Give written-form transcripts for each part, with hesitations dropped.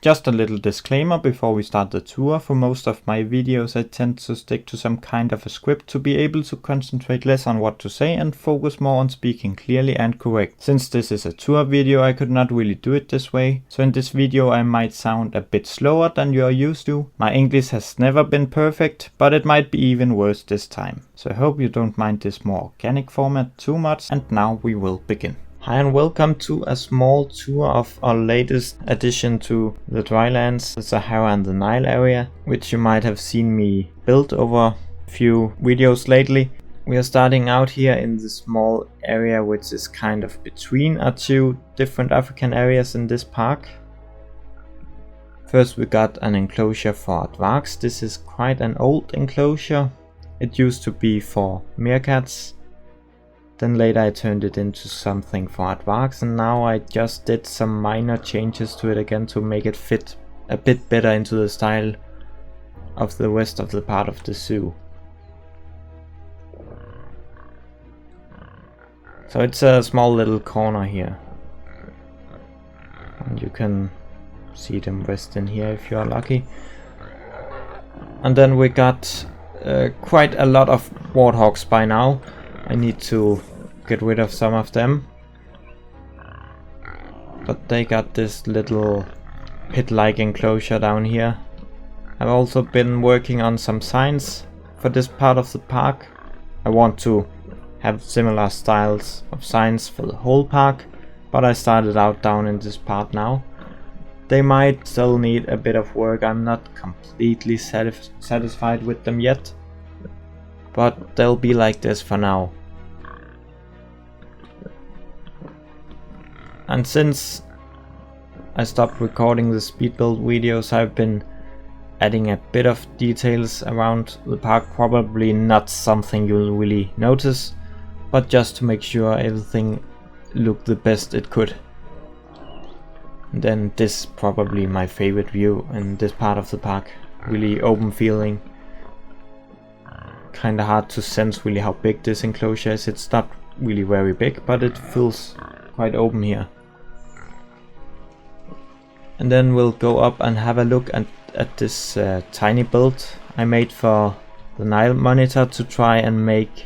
Just a little disclaimer before we start the tour. For most of my videos I tend to stick to some kind of a script to be able to concentrate less on what to say and focus more on speaking clearly and correct. Since this is a tour video I could not really do it this way, so in this video I might sound a bit slower than you are used to. My English has never been perfect, but it might be even worse this time. So I hope you don't mind this more organic format too much, and now we will begin. Hi and welcome to a small tour of our latest addition to the Drylands, the Sahara and the Nile area, which you might have seen me build over a few videos lately. We are starting out here in the small area which is kind of between our two different African areas in this park. First we got an enclosure for aardvarks. This is quite an old enclosure. It used to be for meerkats. Then later I turned it into something for aardvarks, and now I just did some minor changes to it again to make it fit a bit better into the style of the rest of the part of the zoo. So it's a small little corner here, and you can see them rest in here if you are lucky. And then we got quite a lot of warthogs by now. I need to get rid of some of them, but they got this little pit-like enclosure down here. I've also been working on some signs for this part of the park. I want to have similar styles of signs for the whole park, but I started out down in this part now. They might still need a bit of work. I'm not completely satisfied with them yet, but they'll be like this for now. And since I stopped recording the Speedbuild videos, I've been adding a bit of details around the park. Probably not something you'll really notice, but just to make sure everything looked the best it could. And then this is probably my favorite view in this part of the park. Really open feeling. Kinda hard to sense really how big this enclosure is. It's not really very big, but it feels quite open here. And then we'll go up and have a look at this tiny build I made for the Nile monitor to try and make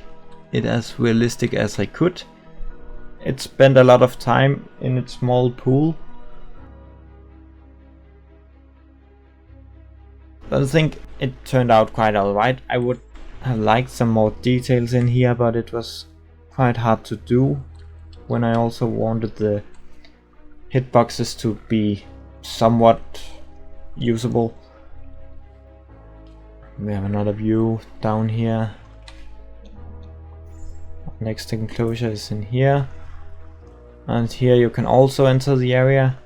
it as realistic as I could. It spent a lot of time in its small pool, but I think it turned out quite alright. I would have liked some more details in here, but it was quite hard to do when I also wanted the hitboxes to be somewhat usable. We have another view down here. Next enclosure is in here, and here you can also enter the area.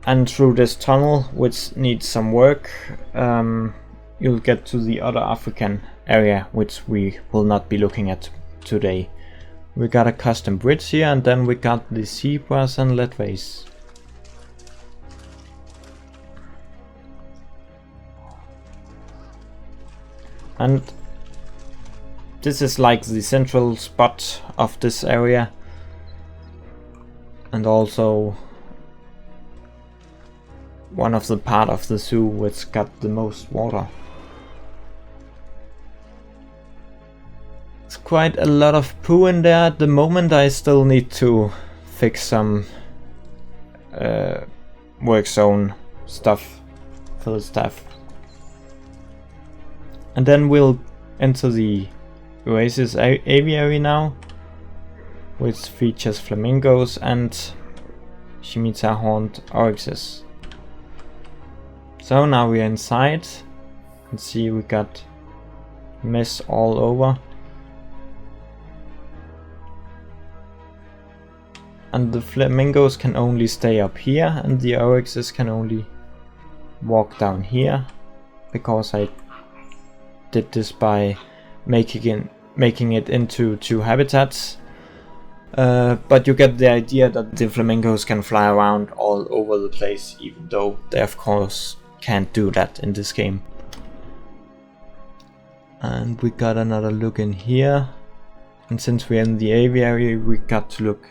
And through this tunnel, which needs some work, you'll get to the other African area, which we will not be looking at today. We got a custom bridge here, and then we got the zebras and ledways. And this is like the central spot of this area, and also one of the part of the zoo which got the most water. It's quite a lot of poo in there at the moment. I still need to fix some work zone stuff for the staff. And then we'll enter the Oasis Aviary now, which features flamingos and scimitar horned oryxes. So now we're inside. You can see we got mess all over. And the flamingos can only stay up here, and the oryxes can only walk down here, because I did this by making it into two habitats. But you get the idea that the flamingos can fly around all over the place, even though they of course can't do that in this game. And we got another look in here, and since we're in the aviary, we got to look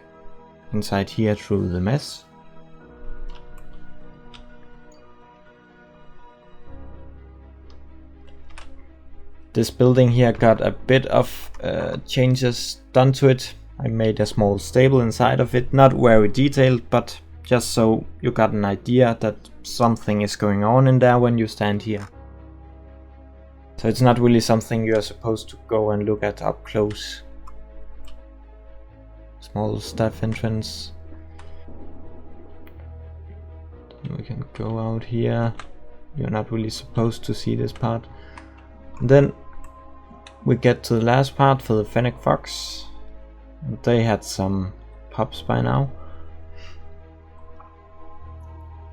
inside here through the mess. This building here got a bit of changes done to it. I made a small stable inside of it, not very detailed, but just so you got an idea that something is going on in there when you stand here. So it's not really something you are supposed to go and look at up close. Small staff entrance. We can go out here. You're not really supposed to see this part. And then we get to the last part for the Fennec Fox. They had some pups by now.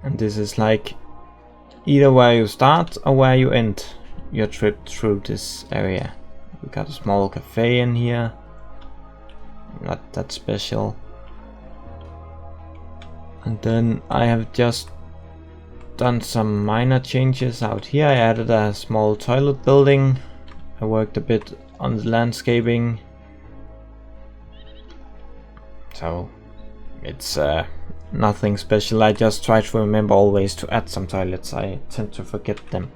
And this is like either where you start or where you end your trip through this area. We got a small cafe in here. Not that special. And then I have just done some minor changes out here. I added a small toilet building. I worked a bit on the landscaping. So it's nothing special. I just try to remember always to add some toilets. I tend to forget them.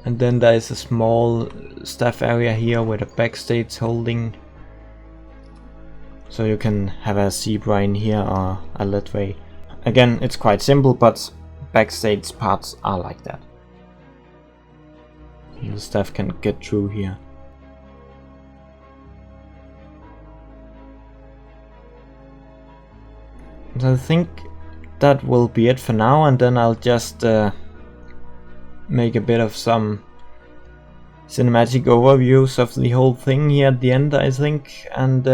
And then there is a small staff area here with a backstage holding. So you can have a zebra in here or a leadway. Again, it's quite simple, but backstage parts are like that. The staff can get through here. So I think that will be it for now, and then I'll just make a bit of some cinematic overviews of the whole thing here at the end, I think, and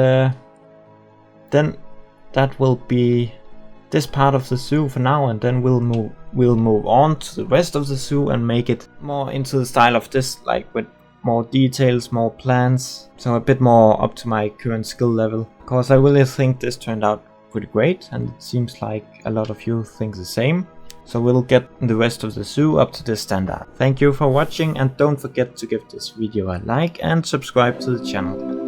then that will be this part of the zoo for now, and then we'll move on to the rest of the zoo and make it more into the style of this, like with more details, more plans, so a bit more up to my current skill level. Of course, I really think this turned out pretty great, and it seems like a lot of you think the same. So we'll get the rest of the zoo up to this standard. Thank you for watching, and don't forget to give this video a like and subscribe to the channel.